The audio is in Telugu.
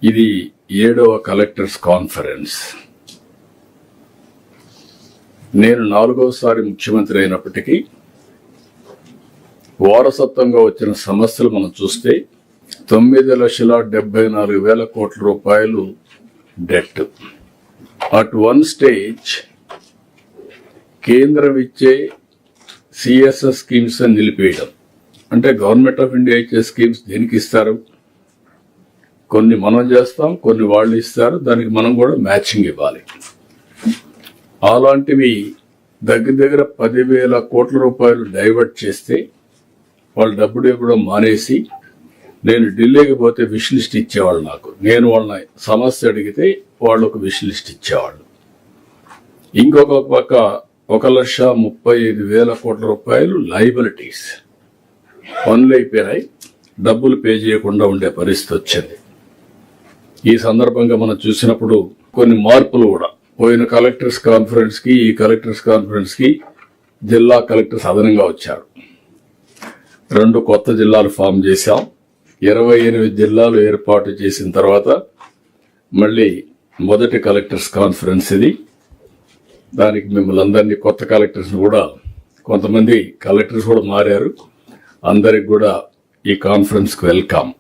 ఇది 7వ కలెక్టర్స్ కాన్ఫరెన్స్. నేను 4వసారి ముఖ్యమంత్రి అయినప్పటికీ వారసత్వంగా వచ్చిన సమస్యలు మనం చూస్తే 9,74,000 కోట్ల రూపాయలు డెట్. అట్ వన్ స్టేజ్ కేంద్రం ఇచ్చే సిఎస్ఎస్ స్కీమ్స్ అని నిలిపేయడం. అంటే గవర్నమెంట్ ఆఫ్ ఇండియా ఇచ్చే స్కీమ్స్ దేనికి ఇస్తారు? కొన్ని మనం చేస్తాం, కొన్ని వాళ్ళు ఇస్తారు, దానికి మనం కూడా మ్యాచింగ్ ఇవ్వాలి. అలాంటివి దగ్గర 10,000 కోట్ల రూపాయలు డైవర్ట్ చేస్తే వాళ్ళు డబ్బులు ఇవ్వడం మానేసి నేను ఢిల్లీకి పోతే విష్ లిస్ట్ ఇచ్చేవాళ్ళు. నేను వాళ్ళని సమస్య అడిగితే వాళ్ళు ఒక విష్ లిస్ట్ ఇచ్చేవాళ్ళు. ఇంకొక పక్క 1,35,000 కోట్ల రూపాయలు లయబిలిటీస్ పనులు అయిపోయినాయి, డబ్బులు పే చేయకుండా ఉండే పరిస్థితి వచ్చింది. ఈ సందర్భంగా మనం చూసినప్పుడు కొన్ని మార్పులు కూడా పోయిన కలెక్టర్స్ కాన్ఫరెన్స్ కి ఈ కలెక్టర్స్ కాన్ఫరెన్స్ కి జిల్లా కలెక్టర్స్ అదనంగా వచ్చారు. 2 కొత్త జిల్లాలు ఫామ్ చేశాం. 28 జిల్లాలు ఏర్పాటు చేసిన తర్వాత మళ్ళీ మొదటి కలెక్టర్స్ కాన్ఫరెన్స్ ఇది. దానికి మిమ్మల్ని అందరినీ కొత్త కలెక్టర్స్ కూడా, కొంతమంది కలెక్టర్స్ కూడా మారారు, అందరికి కూడా ఈ కాన్ఫరెన్స్ కు వెల్కమ్.